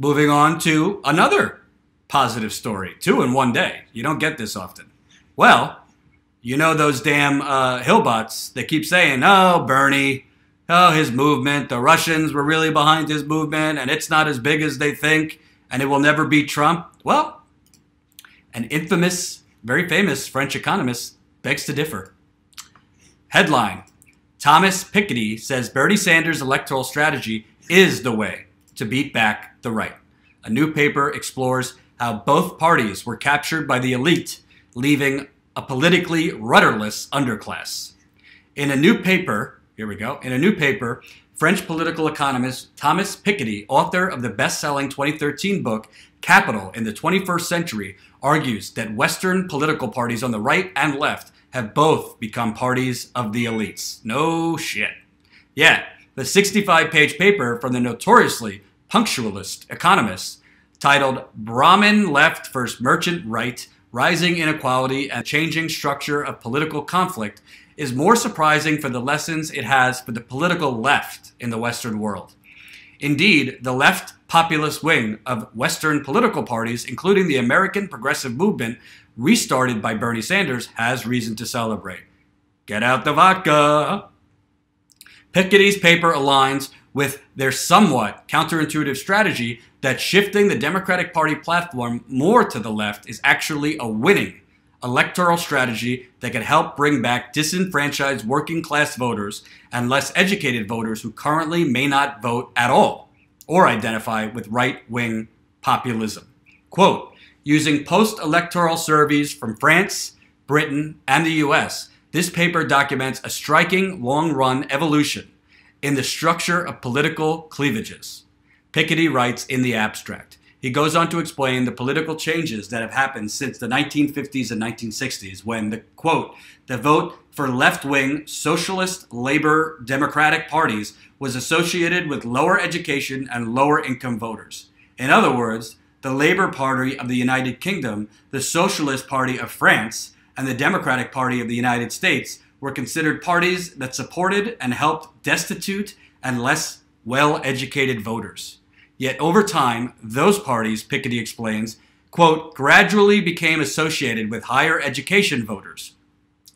moving on to another positive story. Two in one day. You don't get this often. Well, you know those damn Hillbots that keep saying, oh, Bernie, oh, his movement, the Russians were really behind his movement, and it's not as big as they think, and it will never beat Trump. Well, an infamous, very famous French economist begs to differ. Headline, Thomas Piketty says Bernie Sanders' electoral strategy is the way to beat back the right. A new paper explores how both parties were captured by the elite, leaving a politically rudderless underclass. In a new paper, here we go, in a new paper, French political economist Thomas Piketty, author of the best-selling 2013 book Capital in the 21st Century, argues that Western political parties on the right and left have both become parties of the elites. No shit. Yet, the 65-page paper from the notoriously punctualist economist titled Brahmin Left vs. Merchant Right, Rising Inequality and Changing Structure of Political Conflict is more surprising for the lessons it has for the political left in the Western world. Indeed, the left populist wing of Western political parties, including the American Progressive Movement, restarted by Bernie Sanders, has reason to celebrate. Get out the vodka! Piketty's paper aligns with their somewhat counterintuitive strategy that shifting the Democratic Party platform more to the left is actually a winning electoral strategy that can help bring back disenfranchised working class voters and less educated voters who currently may not vote at all or identify with right-wing populism. Quote, using post-electoral surveys from France, Britain, and the US, this paper documents a striking long-run evolution in the structure of political cleavages. Piketty writes in the abstract. He goes on to explain the political changes that have happened since the 1950s and 1960s when the, quote, the vote for left-wing socialist, labor, democratic parties was associated with lower education and lower income voters. In other words, the Labour Party of the United Kingdom, the Socialist Party of France, and the Democratic Party of the United States were considered parties that supported and helped destitute and less well-educated voters. Yet over time, those parties, Piketty explains, quote, gradually became associated with higher education voters,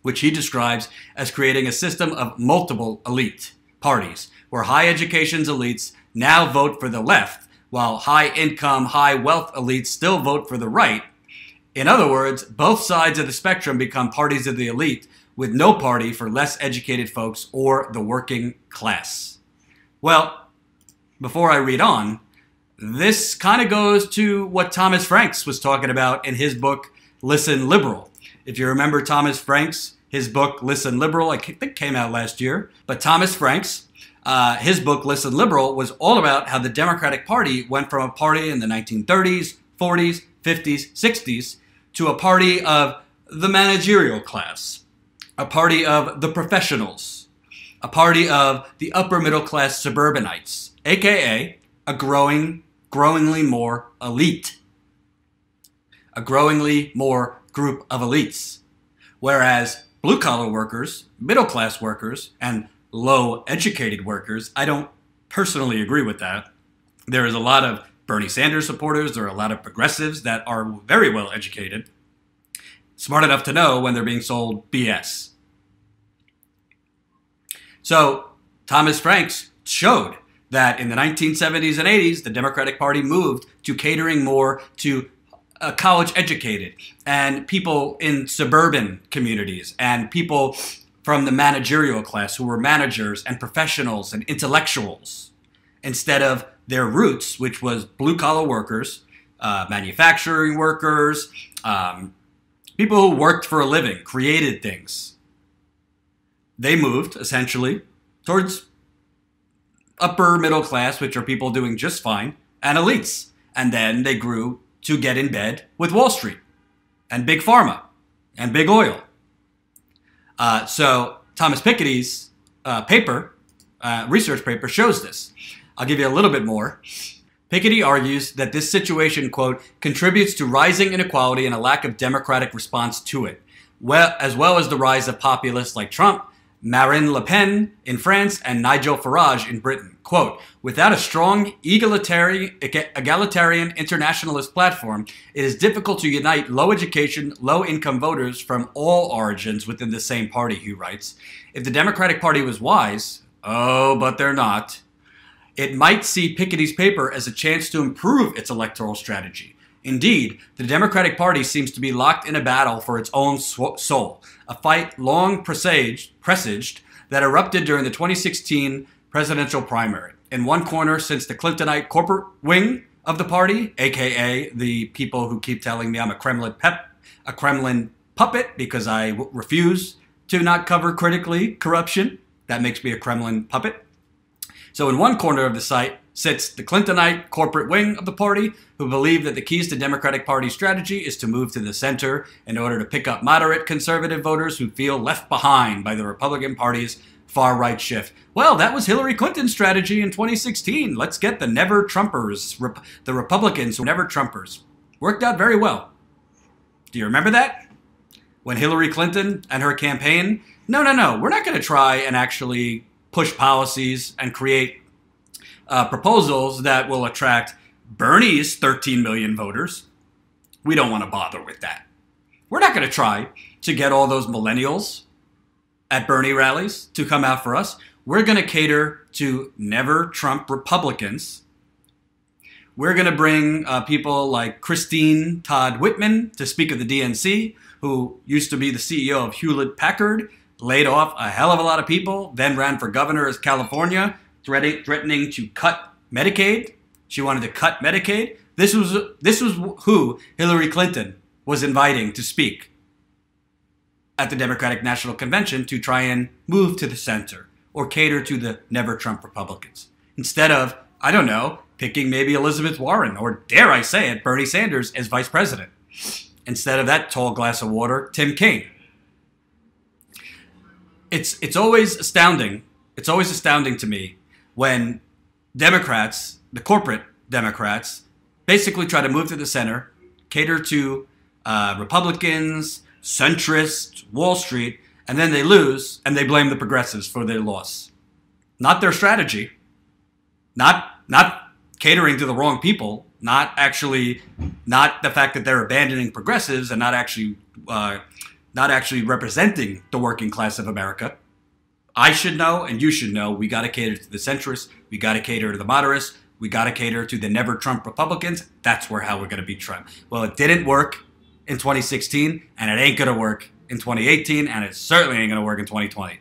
which he describes as creating a system of multiple elite parties, where high education's elites now vote for the left, while high-income, high-wealth elites still vote for the right. In other words, both sides of the spectrum become parties of the elite, with no party for less educated folks or the working class. Well, before I read on, this kind of goes to what Thomas Franks was talking about in his book, Listen Liberal. If you remember Thomas Franks, his book, Listen Liberal, I think came out last year. But Thomas Franks, his book, Listen Liberal, was all about how the Democratic Party went from a party in the 1930s, 40s, 50s, 60s to a party of the managerial class, a party of the professionals, a party of the upper middle class suburbanites, aka a growingly more elite, a growingly more group of elites. Whereas blue-collar workers, middle-class workers, and low-educated workers, I don't personally agree with that. There is a lot of Bernie Sanders supporters, there are a lot of progressives that are very well-educated, smart enough to know when they're being sold BS. So Thomas Franks showed that in the 1970s and 80s, the Democratic Party moved to catering more to college-educated and people in suburban communities and people from the managerial class who were managers and professionals and intellectuals instead of their roots, which was blue-collar workers, manufacturing workers, people who worked for a living, created things. They moved, essentially, towards upper middle class, which are people doing just fine, and elites. And then they grew to get in bed with Wall Street and Big Pharma and Big Oil. So Thomas Piketty's research paper shows this. I'll give you a little bit more. Piketty argues that this situation, quote, contributes to rising inequality and a lack of democratic response to it, as well as the rise of populists like Trump, Marine Le Pen in France, and Nigel Farage in Britain. Quote, without a strong egalitarian internationalist platform, it is difficult to unite low education, low income voters from all origins within the same party, he writes. If the Democratic Party was wise, oh, but they're not, it might see Piketty's paper as a chance to improve its electoral strategy. Indeed, the Democratic Party seems to be locked in a battle for its own soul, a fight long presaged that erupted during the 2016 presidential primary. In one corner, since the Clintonite corporate wing of the party, aka the people who keep telling me I'm a Kremlin puppet because I refuse to not cover critically corruption. That makes me a Kremlin puppet. So in one corner of the site sits the Clintonite corporate wing of the party, who believe that the keys to Democratic Party strategy is to move to the center in order to pick up moderate conservative voters who feel left behind by the Republican Party's far-right shift. Well, that was Hillary Clinton's strategy in 2016. Let's get the never-Trumpers, the Republicans who never-Trumpers. Worked out very well. Do you remember that? When Hillary Clinton and her campaign, no, we're not going to try and actually push policies and create proposals that will attract Bernie's 13 million voters. We don't want to bother with that. We're not going to try to get all those millennials at Bernie rallies to come out for us. We're going to cater to never-Trump Republicans. We're going to bring people like Christine Todd Whitman to speak at the DNC, who used to be the CEO of Hewlett-Packard, laid off a hell of a lot of people, then ran for governor of California, threatening to cut Medicaid. She wanted to cut Medicaid. This was who Hillary Clinton was inviting to speak at the Democratic National Convention to try and move to the center or cater to the never-Trump Republicans. Instead of, I don't know, picking maybe Elizabeth Warren or, dare I say it, Bernie Sanders as vice president. Instead of that tall glass of water, Tim Kaine. It's always astounding. It's always astounding to me when Democrats, the corporate Democrats, basically try to move to the center, cater to Republicans, centrists, Wall Street, and then they lose and they blame the progressives for their loss. Not their strategy, not catering to the wrong people, not the fact that they're abandoning progressives and not actually representing the working class of America. I should know and you should know we got to cater to the centrists, we got to cater to the moderates, we got to cater to the never-Trump Republicans. That's how we're going to beat Trump. Well, it didn't work in 2016, and it ain't going to work in 2018, and it certainly ain't going to work in 2020.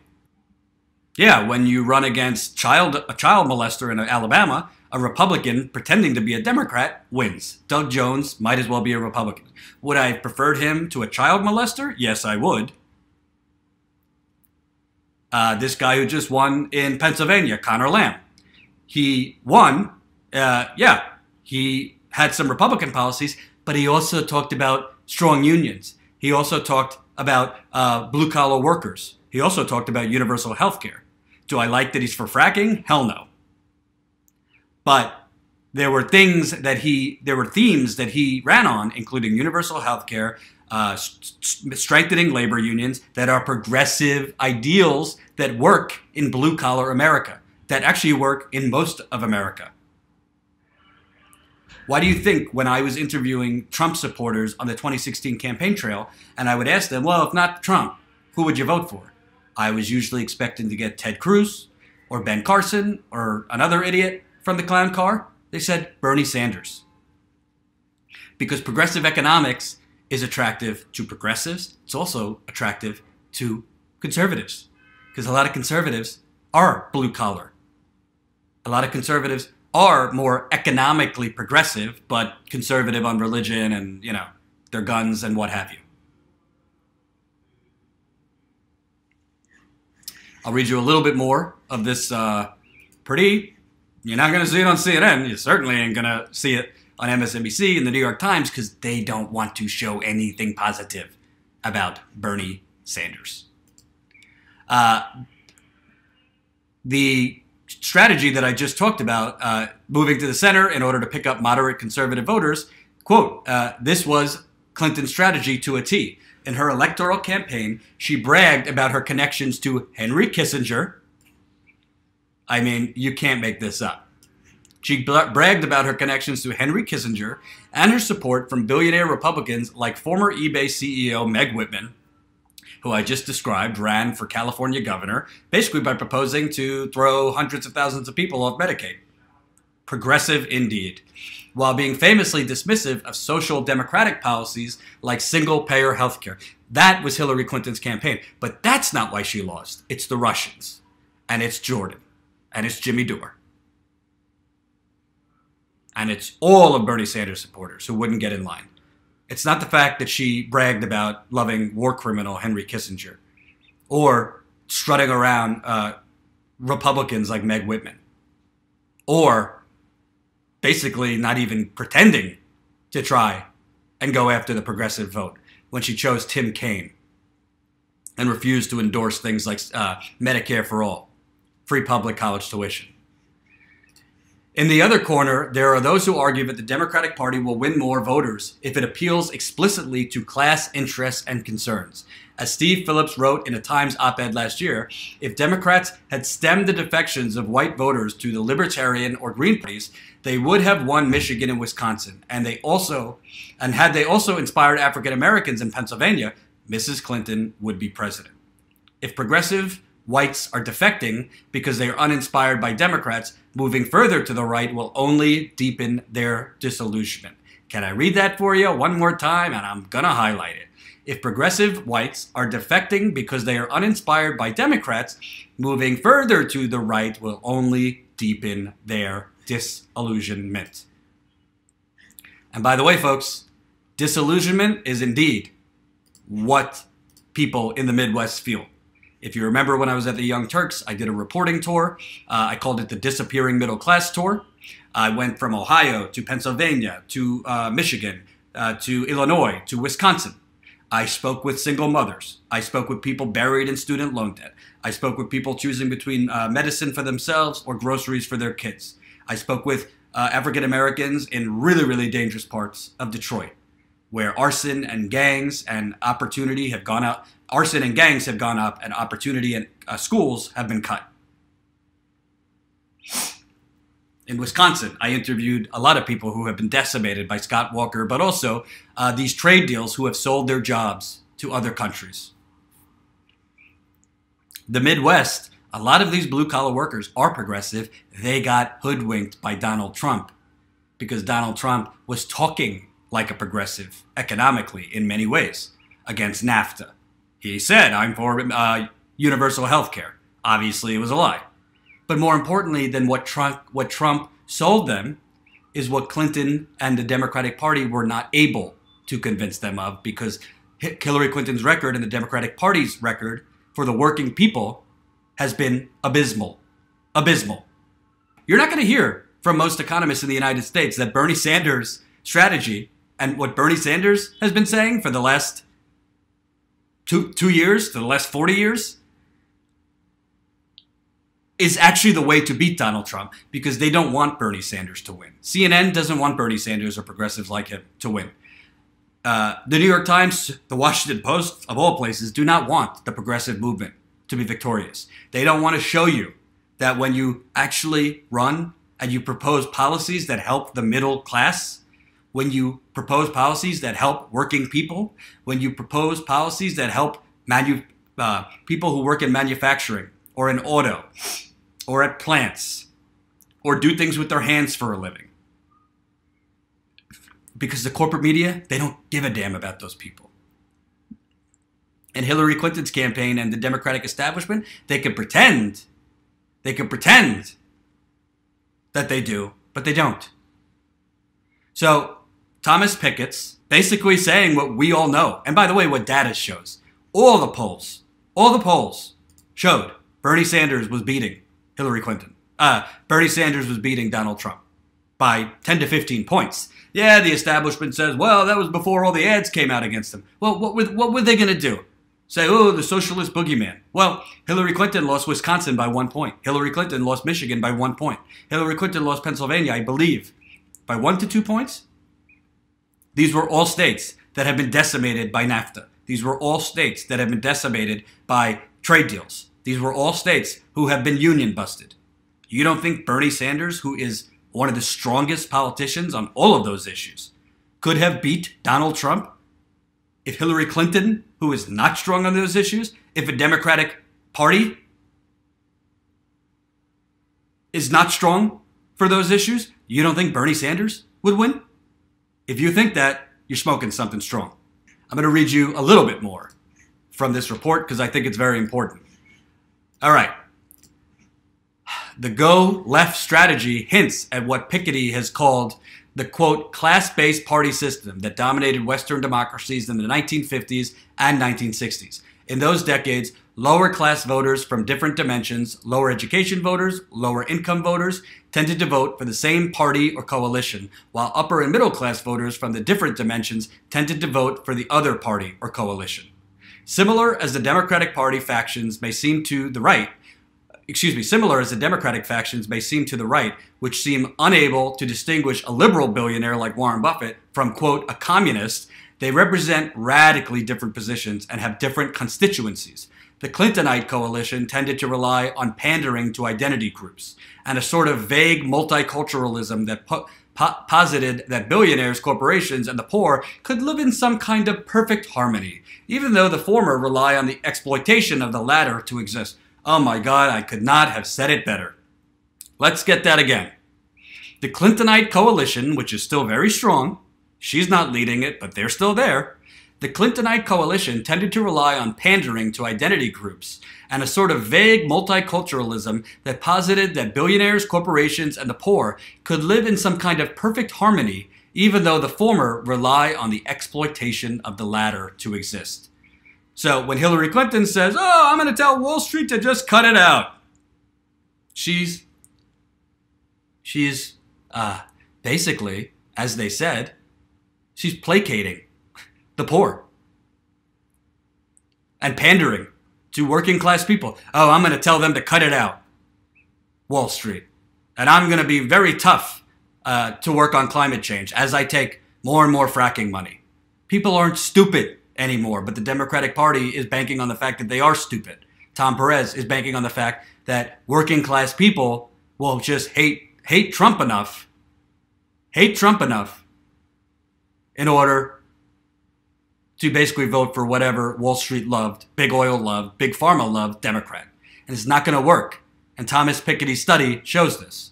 Yeah, when you run against a child molester in Alabama, a Republican pretending to be a Democrat wins. Doug Jones might as well be a Republican. Would I have preferred him to a child molester? Yes, I would. This guy who just won in Pennsylvania, Conor Lamb. He won. He had some Republican policies, but he also talked about strong unions. He also talked about blue-collar workers. He also talked about universal health care. Do I like that he's for fracking? Hell no. But there were themes that he ran on, including universal health care, strengthening labor unions that are progressive ideals that work in blue-collar America, that actually work in most of America. Why do you think when I was interviewing Trump supporters on the 2016 campaign trail, and I would ask them, well, if not Trump, who would you vote for? I was usually expecting to get Ted Cruz or Ben Carson or another idiot from the clown car. They said Bernie Sanders. Because progressive economics is attractive to progressives. It's also attractive to conservatives. Because a lot of conservatives are blue collar. A lot of conservatives are more economically progressive, but conservative on religion and, their guns and what have you. I'll read you a little bit more of this you're not going to see it on CNN. You certainly ain't going to see it on MSNBC and the New York Times because they don't want to show anything positive about Bernie Sanders. The strategy that I just talked about, moving to the center in order to pick up moderate conservative voters, quote, this was Clinton's strategy to a T. in her electoral campaign, she bragged about her connections to Henry Kissinger. I mean, you can't make this up. She bragged about her connections to Henry Kissinger and her support from billionaire Republicans like former eBay CEO Meg Whitman, who I just described, ran for California governor, basically by proposing to throw hundreds of thousands of people off Medicaid. Progressive indeed, while being famously dismissive of social democratic policies like single-payer healthcare. That was Hillary Clinton's campaign. But that's not why she lost. It's the Russians, and it's Jordan, and it's Jimmy Dore. And it's all of Bernie Sanders supporters who wouldn't get in line. It's not the fact that she bragged about loving war criminal Henry Kissinger or strutting around Republicans like Meg Whitman or basically not even pretending to try and go after the progressive vote when she chose Tim Kaine and refused to endorse things like Medicare for all, free public college tuition. In the other corner, there are those who argue that the Democratic Party will win more voters if it appeals explicitly to class interests and concerns. As Steve Phillips wrote in a Times op-ed last year, if Democrats had stemmed the defections of white voters to the Libertarian or Green parties, they would have won Michigan and Wisconsin. And had they also inspired African Americans in Pennsylvania, Mrs. Clinton would be president. If progressive whites are defecting because they are uninspired by Democrats, moving further to the right will only deepen their disillusionment. Can I read that for you one more time? And I'm going to highlight it. If progressive whites are defecting because they are uninspired by Democrats, moving further to the right will only deepen their disillusionment. And by the way, folks, disillusionment is indeed what people in the Midwest feel. If you remember when I was at the Young Turks, I did a reporting tour. I called it the Disappearing Middle Class Tour. I went from Ohio to Pennsylvania to Michigan to Illinois to Wisconsin. I spoke with single mothers. I spoke with people buried in student loan debt. I spoke with people choosing between medicine for themselves or groceries for their kids. I spoke with African Americans in really, really dangerous parts of Detroit, where arson and gangs and opportunity have gone up. Arson and gangs have gone up, and opportunity in schools have been cut. In Wisconsin, I interviewed a lot of people who have been decimated by Scott Walker, but also these trade deals who have sold their jobs to other countries. The Midwest, a lot of these blue-collar workers are progressive. They got hoodwinked by Donald Trump because Donald Trump was talking like a progressive economically in many ways against NAFTA. He said, I'm for universal health care. Obviously, it was a lie. But more importantly than what Trump sold them is what Clinton and the Democratic Party were not able to convince them of, because Hillary Clinton's record and the Democratic Party's record for the working people has been abysmal. Abysmal. You're not going to hear from most economists in the United States that Bernie Sanders' strategy and what Bernie Sanders has been saying for the last two years, to the last 40 years, is actually the way to beat Donald Trump, because they don't want Bernie Sanders to win. CNN doesn't want Bernie Sanders or progressives like him to win. The New York Times, the Washington Post, of all places, do not want the progressive movement to be victorious. They don't want to show you that when you actually run and you propose policies that help the middle class, when you propose policies that help working people, when you propose policies that help people who work in manufacturing or in auto or at plants or do things with their hands for a living. Because the corporate media, they don't give a damn about those people. And Hillary Clinton's campaign and the Democratic establishment, they can pretend that they do, but they don't. So Thomas Piketty's basically saying what we all know. And by the way, what data shows. All the polls showed Bernie Sanders was beating Hillary Clinton. Bernie Sanders was beating Donald Trump by 10 to 15 points. Yeah, the establishment says, well, that was before all the ads came out against him. Well, what were they going to do? Say, oh, the socialist boogeyman. Well, Hillary Clinton lost Wisconsin by 1 point. Hillary Clinton lost Michigan by 1 point. Hillary Clinton lost Pennsylvania, I believe, by 1 to 2 points. These were all states that have been decimated by NAFTA. These were all states that have been decimated by trade deals. These were all states who have been union busted. You don't think Bernie Sanders, who is one of the strongest politicians on all of those issues, could have beat Donald Trump if Hillary Clinton, who is not strong on those issues, if a Democratic Party is not strong for those issues, you don't think Bernie Sanders would win? If you think that, you're smoking something strong. I'm going to read you a little bit more from this report because I think it's very important. All right. The Go Left strategy hints at what Piketty has called the, quote, class-based party system that dominated Western democracies in the 1950s and 1960s. In those decades, lower-class voters from different dimensions, lower education voters, lower income voters, tended to vote for the same party or coalition, while upper and middle-class voters from the different dimensions tended to vote for the other party or coalition. Similar as the Democratic Party factions may seem to the right, similar as the Democratic factions may seem to the right, which seem unable to distinguish a liberal billionaire like Warren Buffett from, quote, a communist, they represent radically different positions and have different constituencies. The Clintonite coalition tended to rely on pandering to identity groups and a sort of vague multiculturalism that posited that billionaires, corporations, and the poor could live in some kind of perfect harmony, even though the former rely on the exploitation of the latter to exist. Oh my God, I could not have said it better. Let's get that again. The Clintonite coalition, which is still very strong, she's not leading it, but they're still there. The Clintonite coalition tended to rely on pandering to identity groups and a sort of vague multiculturalism that posited that billionaires, corporations, and the poor could live in some kind of perfect harmony, even though the former rely on the exploitation of the latter to exist. So when Hillary Clinton says, oh, I'm going to tell Wall Street to just cut it out, she's basically, as they said, she's placating the poor and pandering to working class people. Oh, I'm going to tell them to cut it out, Wall Street. And I'm going to be very tough to work on climate change as I take more and more fracking money. People aren't stupid anymore, but the Democratic Party is banking on the fact that they are stupid. Tom Perez is banking on the fact that working class people will just hate Trump enough in order to basically vote for whatever Wall Street loved, big oil loved, big pharma loved Democrat. And it's not going to work. And Thomas Piketty's study shows this.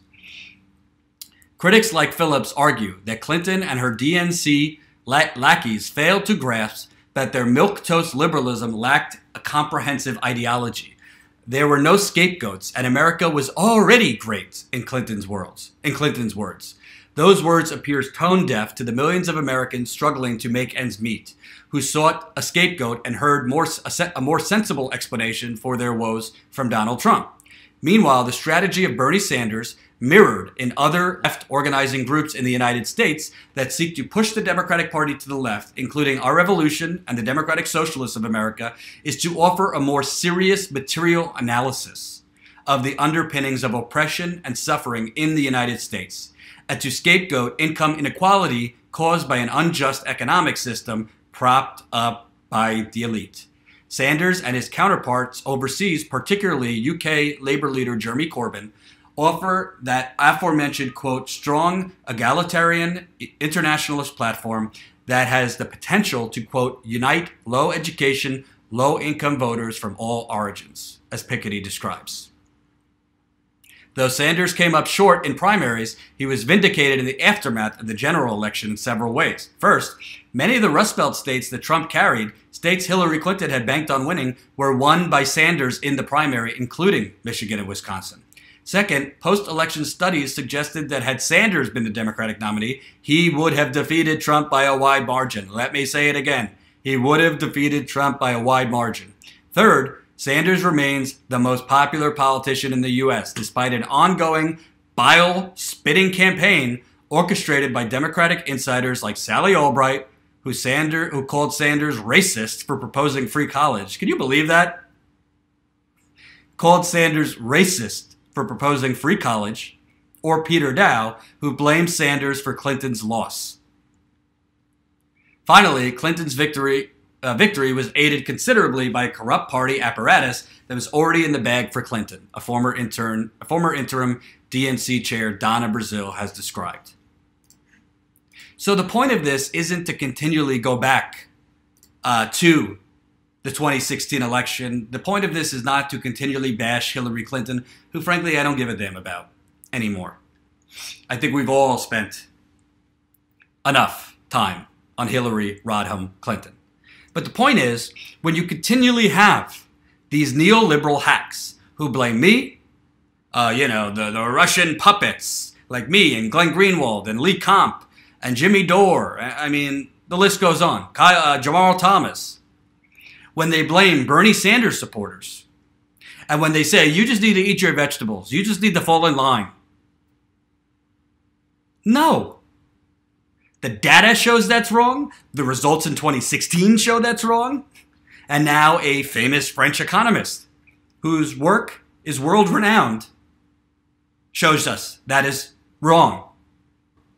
Critics like Phillips argue that Clinton and her DNC lackeys failed to grasp that their milquetoast liberalism lacked a comprehensive ideology. There were no scapegoats, and America was already great in Clinton's words. Those words appear tone deaf to the millions of Americans struggling to make ends meet, who sought a scapegoat and heard a more sensible explanation for their woes from Donald Trump. Meanwhile, the strategy of Bernie Sanders, mirrored in other left organizing groups in the United States that seek to push the Democratic Party to the left, including Our Revolution and the Democratic Socialists of America, is to offer a more serious material analysis of the underpinnings of oppression and suffering in the United States, and to scapegoat income inequality caused by an unjust economic system propped up by the elite. Sanders and his counterparts overseas, particularly UK Labour leader Jeremy Corbyn, offer that aforementioned, quote, strong egalitarian internationalist platform that has the potential to, quote, unite low education, low income voters from all origins, as Piketty describes. Though Sanders came up short in primaries, he was vindicated in the aftermath of the general election in several ways. First, many of the Rust Belt states that Trump carried, states Hillary Clinton had banked on winning, were won by Sanders in the primary, including Michigan and Wisconsin. Second, post-election studies suggested that had Sanders been the Democratic nominee, he would have defeated Trump by a wide margin. Let me say it again. He would have defeated Trump by a wide margin. Third, Sanders remains the most popular politician in the U.S., despite an ongoing bile-spitting campaign orchestrated by Democratic insiders like Sally Albright, who called Sanders racist for proposing free college. Can you believe that? Called Sanders racist for proposing free college, or Peter Dow, who blamed Sanders for Clinton's loss. Finally, Clinton's victory victory was aided considerably by a corrupt party apparatus that was already in the bag for Clinton, a former interim DNC chair, Donna Brazile, has described. So the point of this isn't to continually go back to the 2016 election. The point of this is not to continually bash Hillary Clinton, who frankly I don't give a damn about anymore. I think we've all spent enough time on Hillary Rodham Clinton. But the point is, when you continually have these neoliberal hacks who blame me, the Russian puppets like me and Glenn Greenwald and Lee Comp and Jimmy Dore, I mean, the list goes on, Jamal Thomas, when they blame Bernie Sanders supporters, and when they say, you just need to eat your vegetables, you just need to fall in line. No. The data shows that's wrong. The results in 2016 show that's wrong. And now a famous French economist whose work is world-renowned shows us that is wrong.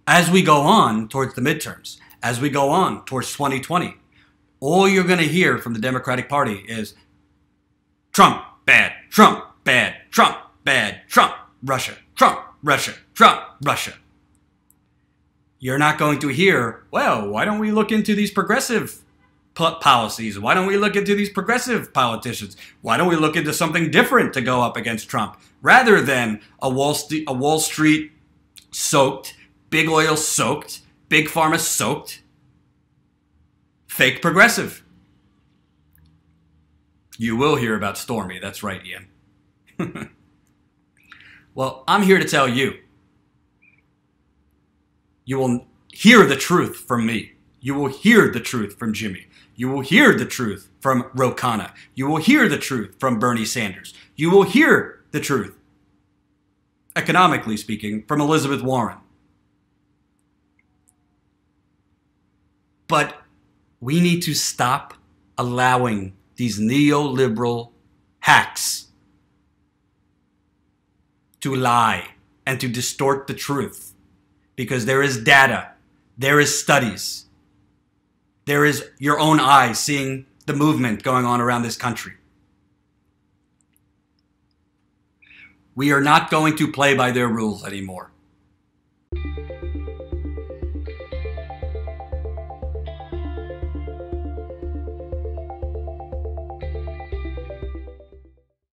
As we go on towards the midterms, as we go on towards 2020, all you're going to hear from the Democratic Party is Trump, bad, Trump, bad, Trump, bad, Trump, Russia, Trump, Russia, Trump, Russia. You're not going to hear, well, why don't we look into these progressive policies? Why don't we look into these progressive politicians? Why don't we look into something different to go up against Trump? Rather than a Wall Street soaked, big oil soaked, big pharma soaked, fake progressive. You will hear about Stormy. That's right, Ian. Well, I'm here to tell you. You will hear the truth from me. You will hear the truth from Jimmy. You will hear the truth from Ro Khanna. You will hear the truth from Bernie Sanders. You will hear the truth, economically speaking, from Elizabeth Warren. But we need to stop allowing these neoliberal hacks to lie and to distort the truth. Because there is data, there is studies, there is your own eyes seeing the movement going on around this country. We are not going to play by their rules anymore.